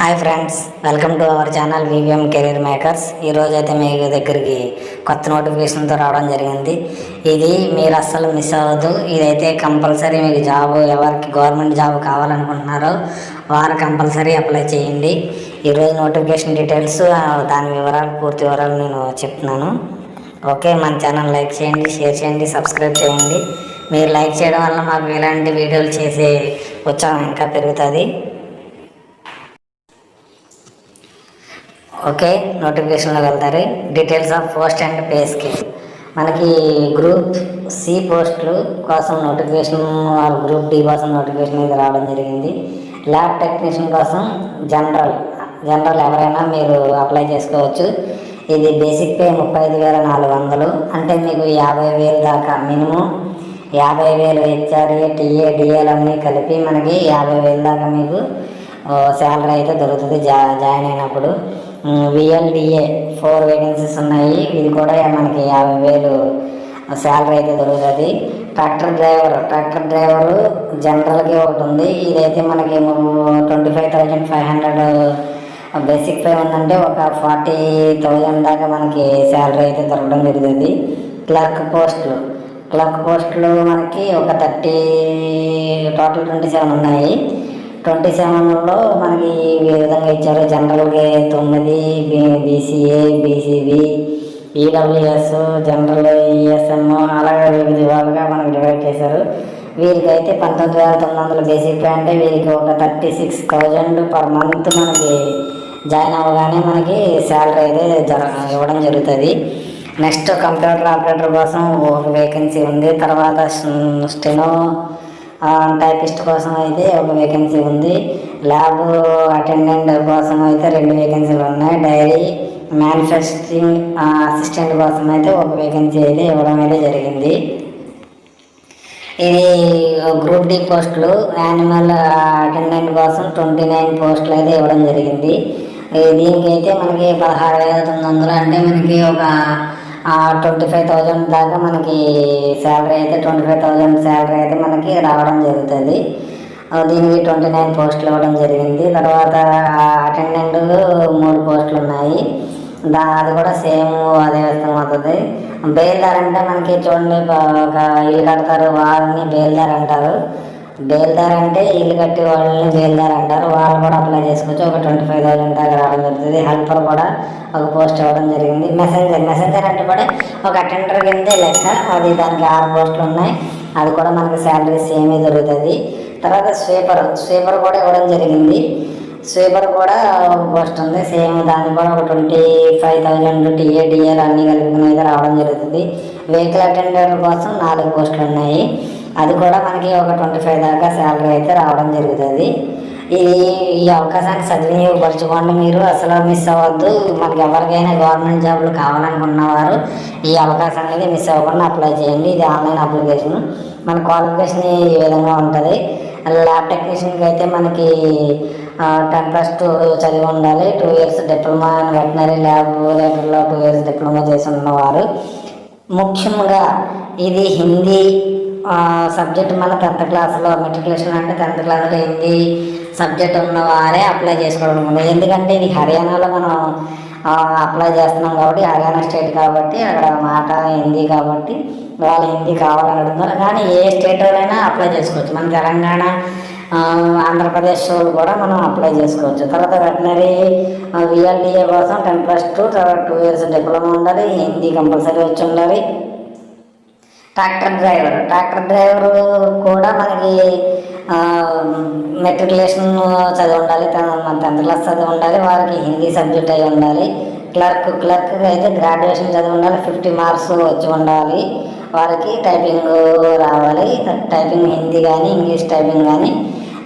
Hi friends, welcome to our channel VVM career makers. ఈరోజు అయితే మీ దగ్గరికి కొత్త నోటిఫికేషన్తో రావడం జరిగింది. ఇది మీరు అస్సలు మిస్ అవ్వద్దు. ఇదైతే కంపల్సరీ మీకు జాబ్, ఎవరికి గవర్నమెంట్ జాబ్ కావాలనుకుంటున్నారో వారు కంపల్సరీ అప్లై చేయండి. ఈరోజు నోటిఫికేషన్ డీటెయిల్స్, దాని వివరాలు, పూర్తి వివరాలు నేను చెప్తున్నాను. ఓకే, మన ఛానల్ లైక్ చేయండి, షేర్ చేయండి, సబ్స్క్రైబ్ చేయండి. మీరు లైక్ చేయడం వల్ల మాకు ఇలాంటి వీడియోలు చేసే ఉత్సాహం ఇంకా పెరుగుతుంది. ఓకే, నోటిఫికేషన్లో వెళ్తారు. Details of post and pay scale. మనకి గ్రూప్ సి పోస్టులు కోసం నోటిఫికేషన్, గ్రూప్ డి కోసం నోటిఫికేషన్ అయితే రావడం జరిగింది. ల్యాబ్ టెక్నీషియన్ కోసం జనరల్ ఎవరైనా మీరు అప్లై చేసుకోవచ్చు. ఇది బేసిక్ పే 35,400, అంటే మీకు 50,000 దాకా మినిమం. 50,000 హెచ్ఆర్ఏ, టీఏ, డిఏలు అన్నీ కలిపి మనకి 50,000 దాకా మీకు శాలరీ అయితే దొరుకుతుంది జాయిన్ అయినప్పుడు. విఎల్డిఏ 4 వేకెన్సీస్ ఉన్నాయి. ఇది కూడా మనకి 50,000 శాలరీ అయితే దొరుకుతుంది. ట్రాక్టర్ డ్రైవరు జనరల్కి ఒకటి ఉంది. ఇదైతే మనకి 25,500 బేసిక్ పే ఉందంటే ఒక 40,000 దాకా మనకి శాలరీ అయితే దొరకడం జరుగుతుంది. క్లర్క్ పోస్టులు మనకి ఒక 30, టోటల్ 27 ఉన్నాయి. 27లో మనకి ఈ విధంగా ఇచ్చారు. జనరల్గా 9, BCA, BCB, EWS, general, ESM, అలాగే వివిధ విధాలుగా మనకి డివైడ్ చేశారు. వీరికైతే 19,900 బేసిక్ పే, అంటే వీరికి ఒక 36,000 పర్ మంత్ మనకి జాయిన్ అవ్వగానే మనకి శాలరీ అయితే ఇవ్వడం జరుగుతుంది. నెక్స్ట్ కంప్యూటర్ ఆపరేటర్ కోసం ఒక వేకెన్సీ ఉంది. తర్వాత స్టెనో టైపిస్ట్ కోసం అయితే ఒక వేకెన్సీ ఉంది. ల్యాబ్ అటెండెంట్ కోసం అయితే 2 వేకెన్సీలు ఉన్నాయి. డైరీ మ్యానుఫ్యాక్చరింగ్ అసిస్టెంట్ కోసం అయితే ఒక వేకెన్సీ అయితే ఇవ్వడం అయితే జరిగింది. ఇది గ్రూప్ డి పోస్టులు. యానిమల్ అటెండెంట్ కోసం 29 పోస్టులు అయితే ఇవ్వడం జరిగింది. దీనికైతే మనకి 16,900, అంటే మనకి ఒక 25,000 దాకా మనకి శాలరీ అయితే 25,000 శాలరీ అయితే మనకి రావడం జరుగుతుంది. దీనికి 29 పోస్టులు ఇవ్వడం జరిగింది. తర్వాత అటెండెంట్ 3 పోస్టులు ఉన్నాయి. అది కూడా సేమ్ అదే విధంగా అవుతుంది. బేల్దార్ అంటే మనకి చూడండి, ఒక ఇల్లు కడతారు, వాళ్ళని బేల్దార్ అంటారు. బేల్దార్ అంటే ఇల్లు కట్టి వాళ్ళని బేల్దార్ అంటారు. వాళ్ళు కూడా అప్లై చేసుకోవచ్చు. ఒక 25,000 దాకా రావడం జరుగుతుంది. హెల్పర్ కూడా ఒక పోస్ట్ ఇవ్వడం జరిగింది. మెసెంజర్ అంటే కూడా ఒక అటెండర్ కిందే లెక్క. అది దానికి 6 పోస్టులు ఉన్నాయి. అది కూడా మనకి శాలరీ సేమే దొరుకుతుంది. తర్వాత స్వీపర్ కూడా ఇవ్వడం జరిగింది. స్వీపర్ కూడా ఒక పోస్ట్ ఉంది సేమ్. దానికి కూడా ఒక 25,000 టీఏడిఏలు అన్నీ కలుపుకుని అయితే రావడం జరుగుతుంది. వెహికల్ అటెండర్ కోసం 4 పోస్టులు ఉన్నాయి. అది కూడా మనకి ఒక 25 దాకా శాలరీ అయితే రావడం జరుగుతుంది. ఈ అవకాశాన్ని సద్వినియోగపరచుకోండి. మీరు అసలు మిస్ అవ్వద్దు. మనకి ఎవరికైనా గవర్నమెంట్ జాబ్లు కావాలనుకున్నవారు ఈ అవకాశాన్ని అనేది మిస్ అవ్వకుండా అప్లై చేయండి. ఇది ఆన్లైన్ అప్లికేషన్. మన క్వాలిఫికేషన్ ఈ విధంగా ఉంటుంది. ల్యాబ్ టెక్నీషియన్కి అయితే మనకి 10+2 చదివి ఉండాలి. 2 years డిప్లొమా వెటనరీ ల్యాబొరేటరీలో 2 years డిప్లొమా చేసి ఉన్నవారు. ముఖ్యంగా ఇది హిందీ సబ్జెక్ట్ మన 10th క్లాస్లో మెట్రికులేషన్, అంటే 10th క్లాస్లో హిందీ సబ్జెక్ట్ ఉన్నవారే అప్లై చేసుకోవడం ఉంటుంది. ఎందుకంటే ఇది హర్యానాలో మనం అప్లై చేస్తున్నాం కాబట్టి, హర్యానా స్టేట్ కాబట్టి అక్కడ మాట హిందీ కాబట్టి వాళ్ళు హిందీ కావాలని అడుగుతున్నారు. కానీ ఏ స్టేట్ వాళ్ళైనా అప్లై చేసుకోవచ్చు. మన తెలంగాణ, ఆంధ్రప్రదేశ్ వాళ్ళు కూడా మనం అప్లై చేసుకోవచ్చు. తర్వాత వెటనరీ విఎల్డిఏ కోసం 10+2, తర్వాత 2 years డిప్లొమా ఉండాలి. హిందీ కంపల్సరీ వచ్చి ఉండాలి. ట్రాక్టర్ డ్రైవర్ కూడా మనకి మెట్రికులేషన్ చదివి ఉండాలి, 10th క్లాస్ చదివి ఉండాలి. వారికి హిందీ సబ్జెక్ట్ అయి ఉండాలి. క్లర్క్ అయితే గ్రాడ్యుయేషన్ చదివి ఉండాలి. 50 మార్క్స్ వచ్చి ఉండాలి. వారికి టైపింగ్ రావాలి. టైపింగ్ హిందీ కానీ ఇంగ్లీష్ టైపింగ్ కానీ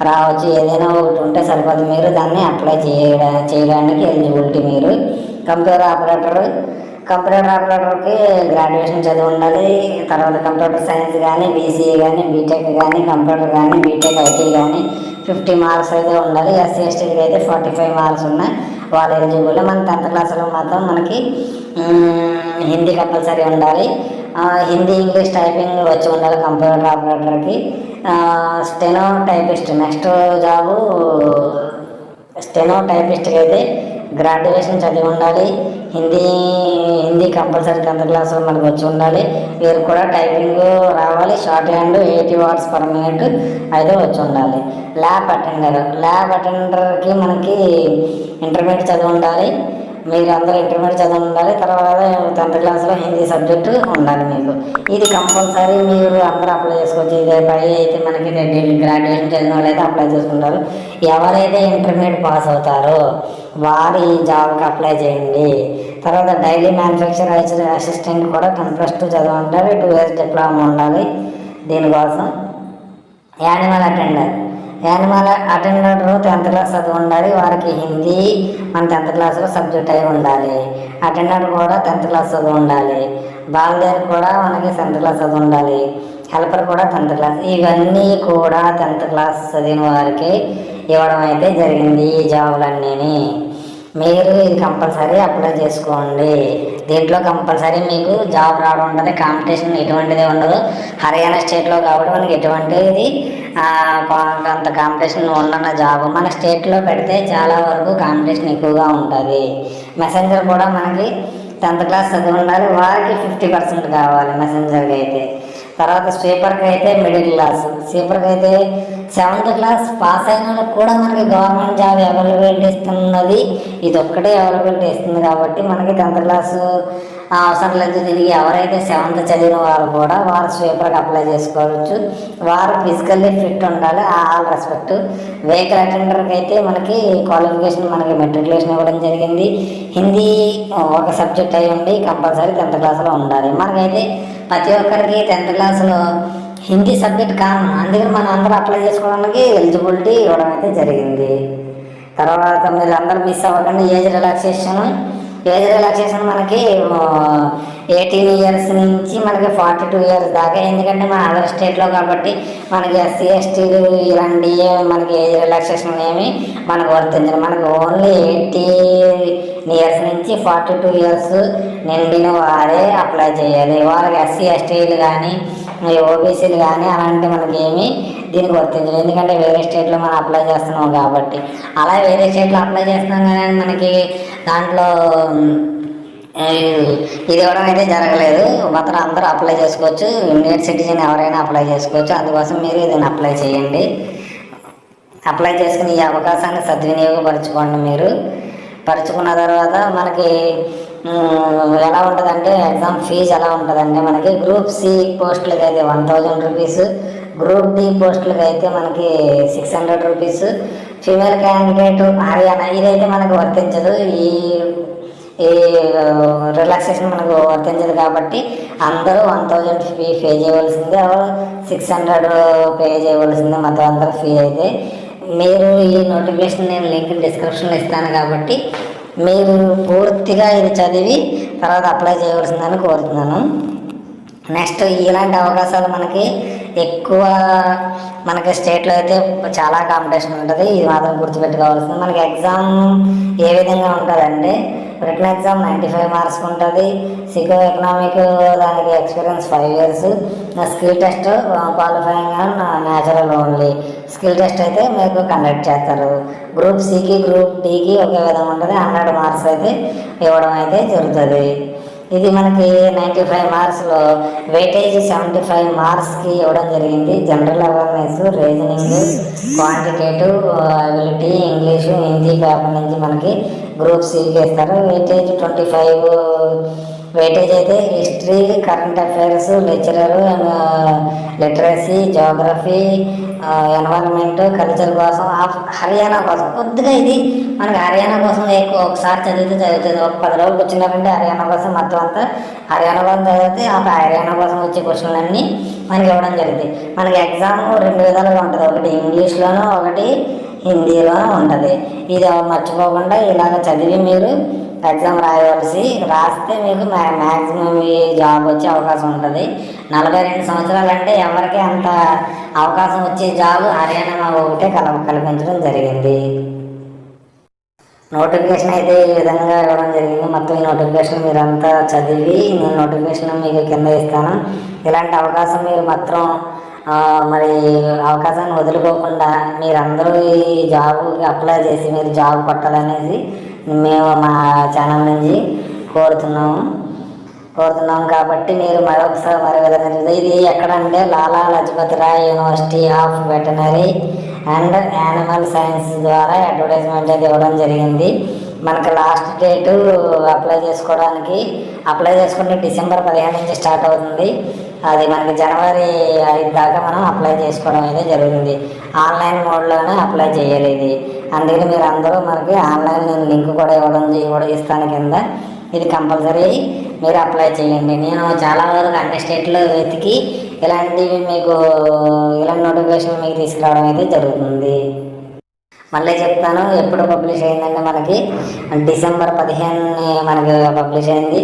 రావచ్చు. ఏదైనా ఒకటి ఉంటే సరిపోదు. మీరు దాన్ని అప్లై చేయడానికి ఎలిజిబిలిటీ. మీరు కంప్యూటర్ ఆపరేటర్కి గ్రాడ్యుయేషన్ చదివి ఉండాలి. తర్వాత కంప్యూటర్ సైన్స్ కానీ, బీసీఏ కానీ, బీటెక్ కానీ, కంప్యూటర్ కానీ, బీటెక్ ఐటీ కానీ 50 మార్క్స్ అయితే ఉండాలి. ఎస్సీ ఎస్టీకి అయితే 45 మార్క్స్ ఉన్నాయి. వాళ్ళు ఎలిజిబుల్. మన 10th క్లాస్లో మాత్రం మనకి హిందీ కంపల్సరీ ఉండాలి. హిందీ ఇంగ్లీష్ టైపింగ్ వచ్చి ఉండాలి కంప్యూటర్ ఆపరేటర్కి. Steno typist next job steno టైపిస్ట్కి అయితే గ్రాడ్యుయేషన్ చదివి ఉండాలి. హిందీ కంపల్సరీ 10th క్లాస్లో మనకు వచ్చి ఉండాలి. వీరు కూడా టైపింగ్ రావాలి. Short hand 80 words per minute అయితే వచ్చి ఉండాలి. ల్యాబ్ అటెండర్కి మనకి ఇంటర్మీడియట్ చదివి ఉండాలి. మీరు అందరూ ఇంటర్మీడియట్ చదివి ఉండాలి. తర్వాత 10th క్లాస్లో హిందీ సబ్జెక్టు ఉండాలి మీకు. ఇది కంపల్సరీ మీరు అందరూ అప్లై చేసుకోవచ్చు. ఇదే పై అయితే మనకి గ్రాడ్యుయేషన్ చదివిన వాళ్ళు అయితే అప్లై చేసుకుంటారు. ఎవరైతే ఇంటర్మీడియట్ పాస్ అవుతారో వారు ఈ జాబ్కి అప్లై చేయండి. తర్వాత డైలీ మ్యానుఫ్యాక్చర్ అసిస్టెంట్ కూడా 10+2 చదివి ఉండాలి. 2 years డిప్లొమా ఉండాలి. దీనికోసం యానిమల్ అటెండర్ 10th క్లాస్ చదివి ఉండాలి. వారికి హిందీ మన 10th క్లాస్లో సబ్జెక్ట్ అయి ఉండాలి. అటెండర్ కూడా 10th క్లాస్ చదివి ఉండాలి. బాల్దేర్ కూడా మనకి 10th క్లాస్ చదివి ఉండాలి. హెల్పర్ కూడా 10th క్లాస్. ఇవన్నీ కూడా 10th క్లాస్ చదివిన వారికి ఇవ్వడం అయితే జరిగింది. ఈ జాబులన్నీ మీరు ఇది కంపల్సరీ అప్లై చేసుకోండి. దీంట్లో కంపల్సరీ మీకు జాబ్ రావడం ఉంటుంది. కాంపిటీషన్ ఎటువంటిది ఉండదు. హర్యానా స్టేట్లో కాబట్టి మనకి ఎటువంటిది అంత కాంపిటీషన్ ఉండన్న జాబ్. మన స్టేట్లో పెడితే చాలా వరకు కాంపిటీషన్ ఎక్కువగా ఉంటుంది. మెసెంజర్ కూడా మనకి 10th క్లాస్ చదివి ఉండాలి. వారికి 50% కావాలి మెసెంజర్కి అయితే. తర్వాత స్వీపర్కి అయితే మిడిల్ క్లాస్. స్వీపర్కి అయితే 7th క్లాస్ పాస్ అయిన వాళ్ళకి కూడా మనకి గవర్నమెంట్ జాబ్ అవైలబిలిటీ ఇస్తున్నది. ఇది ఒక్కటే అవైలబిలిటీ ఇస్తుంది కాబట్టి మనకి 10th క్లాస్ అవసరం లేదు. దీనికి ఎవరైతే 7th చదివిన వారు కూడా వారు స్వీపర్కి అప్లై చేసుకోవచ్చు. వారు ఫిజికల్లీ ఫిట్ ఉండాలి. All respect. వెహికల్ అటెండర్కి అయితే మనకి క్వాలిఫికేషన్ మనకి మెట్రికులేషన్ ఇవ్వడం జరిగింది. హిందీ ఒక సబ్జెక్ట్ అయి ఉండి కంపల్సరీ 10th క్లాస్లో ఉండాలి. మనకైతే ప్రతి ఒక్కరికి 10th క్లాస్లో హిందీ సబ్జెక్ట్ కామన్. అందుకని మనం అందరూ అప్లై చేసుకోవడానికి ఎలిజిబిలిటీ ఇవ్వడం అయితే జరిగింది. తర్వాత మీరు అందరూ మిస్ అవ్వకండి. ఏజ్ రిలాక్సేషన్ మనకి 18 years నుంచి మనకి 42 years దాకా. ఎందుకంటే మన అదర్ స్టేట్లో కాబట్టి మనకి SC STలు ఇలాంటి మనకి ఏజ్ రిలాక్సేషన్ ఏమి మనకు వర్తించదు. మనకు ఓన్లీ 18 years నుంచి 42 years నిండిన వారే అప్లై చేయాలి. వాళ్ళకి SC STలు కానీ OBCలు కానీ అలాంటి మనకి ఏమి దీనికి వర్తించదు. ఎందుకంటే వేరే స్టేట్లో మనం అప్లై చేస్తున్నాం కాబట్టి. అలా వేరే స్టేట్లో అప్లై చేస్తున్నాం కానీ మనకి దాంట్లో ఇది ఇవ్వడం అయితే జరగలేదు. మాత్రం అందరూ అప్లై చేసుకోవచ్చు. ఇండియన్ సిటిజన్ ఎవరైనా అప్లై చేసుకోవచ్చు. అందుకోసం మీరు దీన్ని అప్లై చేయండి. అప్లై చేసుకుని ఈ అవకాశాన్ని సద్వినియోగపరచుకోండి. మీరు పరుచుకున్న తర్వాత మనకి ఎలా ఉంటుందంటే ఎగ్జామ్ ఫీజు ఎలా ఉంటుందంటే మనకి గ్రూప్ C పోస్టులకి అయితే 1000 rupees, గ్రూప్ D పోస్టులకి అయితే మనకి 600 rupees. ఫీమేల్ క్యాండిడేట్ హర్యానా ఇదైతే మనకు వర్తించదు. ఈ రిలాక్సేషన్ మనకు వర్తించదు కాబట్టి అందరూ 1000 ఫీ పే చేయవలసిందే, 600 పే చేయవలసిందే. మొత్తం అందరూ ఫీ అయితే మీరు ఈ నోటిఫికేషన్ నేను లింక్ డిస్క్రిప్షన్లో ఇస్తాను కాబట్టి మీరు పూర్తిగా ఇది చదివి తర్వాత అప్లై చేయవలసిందని కోరుతున్నాను. నెక్స్ట్ ఇలాంటి అవకాశాలు మనకి ఎక్కువ మనకి స్టేట్లో అయితే చాలా కాంపిటీషన్ ఉంటుంది. ఇది మాత్రం గుర్తుపెట్టుకోవాల్సింది. మనకి ఎగ్జామ్ ఏ విధంగా ఉంటుందంటే రిటన్ ఎగ్జామ్ 95 marks ఉంటుంది. సికో ఎకనామిక్ దానికి experience 5 years. Skill test qualifying and natural only. Skill test అయితే మీకు కండక్ట్ చేస్తారు. గ్రూప్ Cకి గ్రూప్ Dకి ఒకే విధంగా ఉంటుంది. 100 marks అయితే ఇవ్వడం అయితే జరుగుతుంది. ఇది మనకి 95 marksలో వెయిటేజ్ 75 marksకి ఇవ్వడం జరిగింది. General awareness, reasoning, quantitative ability, English, Hindi paper నుంచి మనకి గ్రూప్ Cకి ఇస్తారు. వెయిటేజ్ 25. వెయిటేజ్ అయితే history, current affairs, lecturer, literacy, geography, environment, culture కోసం హర్యానా కోసం కొద్దిగా ఇది మనకి హర్యానా కోసం ఒకసారి చదివితే ఒక 10 రోజులు వచ్చినారంటే హర్యానా కోసం మొత్తం అంతా హర్యానా కోసం చదివితే ఆ హర్యానా కోసం వచ్చే క్వశ్చన్లన్నీ మనకి ఇవ్వడం జరిగింది. మనకి ఎగ్జామ్ 2 విధాలుగా ఉంటుంది. ఒకటి ఇంగ్లీష్లోనూ, ఒకటి హిందీలోనూ ఉంటుంది. ఇది మర్చిపోకుండా ఇలాగ చదివి మీరు ఎగ్జామ్ రాస్తే మీకు మ్యాక్సిమం ఈ జాబ్ వచ్చే అవకాశం ఉంటుంది. 42 సంవత్సరాలు అంటే ఎవరికి అంత అవకాశం వచ్చే జాబ్ హర్యానా ఒకటే కల్పించడం జరిగింది. నోటిఫికేషన్ అయితే ఈ విధంగా ఇవ్వడం జరిగింది. మొత్తం ఈ నోటిఫికేషన్ మీరంతా చదివి నేను నోటిఫికేషన్ మీకు కింద ఇస్తాను. ఇలాంటి అవకాశం మీరు మాత్రం మరి అవకాశాన్ని వదులుకోకుండా మీరందరూ ఈ జాబ్కి అప్లై చేసి మీరు జాబ్ కొట్టాలనేసి మేము మా ఛానల్ నుంచి కోరుతున్నాం కాబట్టి మీరు మరొకసారి విధంగా ఇది ఎక్కడంటే Lala Lajpat Rai university of veterinary and animal science ద్వారా అడ్వర్టైజ్మెంట్ అయితే ఇవ్వడం జరిగింది. మనకు లాస్ట్ డేటు అప్లై చేసుకుంటే డిసెంబర్ 15 నుంచి స్టార్ట్ అవుతుంది. అది మనకి జనవరి 5 దాకా మనం అప్లై చేసుకోవడం అయితే జరుగుతుంది. ఆన్లైన్ మోడ్లోనే అప్లై చేయాలి ఇది. అందుకని మీరు అందరూ మనకి ఆన్లైన్ నేను లింక్ కూడా ఇస్తాను కింద. ఇది కంపల్సరీ మీరు అప్లై చేయండి. నేను చాలా వరకు అన్ని స్టేట్లో వెతికి ఇలాంటి నోటిఫికేషన్ మీకు తీసుకురావడం అయితే జరుగుతుంది. మళ్ళీ చెప్తాను, ఎప్పుడు పబ్లిష్ అయిందంటే మనకి డిసెంబర్ 15 మనకి పబ్లిష్ అయింది.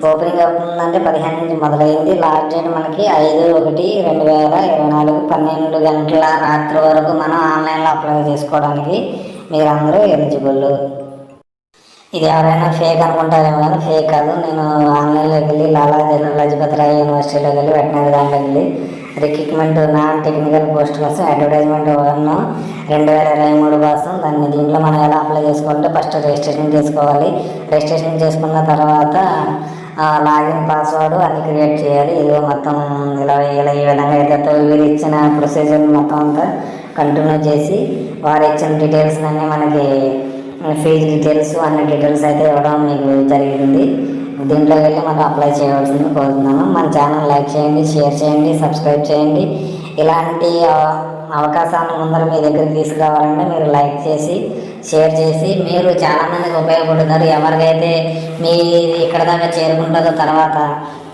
ఓపెనింగ్ అవుతుందంటే 15 నుంచి మొదలైంది. లాస్ట్ డేట్ మనకి 5/1/2024 12 గంటల రాత్రి వరకు మనం ఆన్లైన్లో అప్లై చేసుకోవడానికి మీరందరూ ఎలిజిబుల్. ఇది ఎవరైనా ఫేక్ అనుకుంటారేమో కానీ ఫేక్ కాదు. నేను ఆన్లైన్లోకి వెళ్ళి లాలా లజపతి రాయ్ యూనివర్సిటీలోకి వెళ్ళి వెటనరీ దాంట్లోకి వెళ్ళి రిక్రూట్మెంట్ నాన్ టెక్నికల్ పోస్ట్ కోసం అడ్వర్టైజ్మెంట్ 2023 కోసం దీంట్లో మనం ఎలా అప్లై చేసుకోవాలంటే ఫస్ట్ రిజిస్ట్రేషన్ చేసుకోవాలి. రిజిస్ట్రేషన్ చేసుకున్న తర్వాత లాగిన్ పాస్వర్డ్ అన్ని క్రియేట్ చేయాలి. ఇది మొత్తం ఇలా ఈ విధంగా అయితే వీరు ఇచ్చిన ప్రొసీజర్ మొత్తం అంతా కంటిన్యూ చేసి వారు ఇచ్చిన డీటెయిల్స్ అన్నీ మనకి ఫీజు డీటెయిల్స్ అన్ని డీటెయిల్స్ అయితే ఇవ్వడం మీకు జరిగింది. దీంట్లో వెళ్ళి మనం అప్లై చేయవలసింది కోరుతున్నాను. మన ఛానల్ లైక్ చేయండి, షేర్ చేయండి, సబ్స్క్రైబ్ చేయండి. ఇలాంటి అవకాశాన్ని ముందర మీ దగ్గరికి తీసుకురావాలంటే మీరు లైక్ చేసి షేర్ చేసి మీరు చాలామందికి ఉపయోగపడుతారు. ఎవరికైతే మీ ఇక్కడ దాకా చేరుకుంటుందో తర్వాత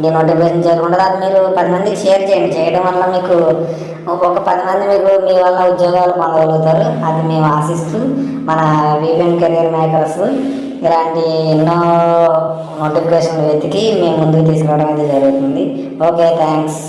ఈ నోటిఫికేషన్ చేరుకుంటుందో అది మీరు 10 మందికి షేర్ చేయండి. చేయడం వల్ల మీకు ఒక 10 మంది మీ వల్ల ఉద్యోగాలు పొందగలుగుతారు. అది మేము ఆశిస్తూ మన వివిఎన్ కెరీర్ మేకర్స్ ఇలాంటి ఎన్నో నోటిఫికేషన్లు వెతికి మేము ముందుకు తీసుకురావడం అయితే జరుగుతుంది. Okay, thanks.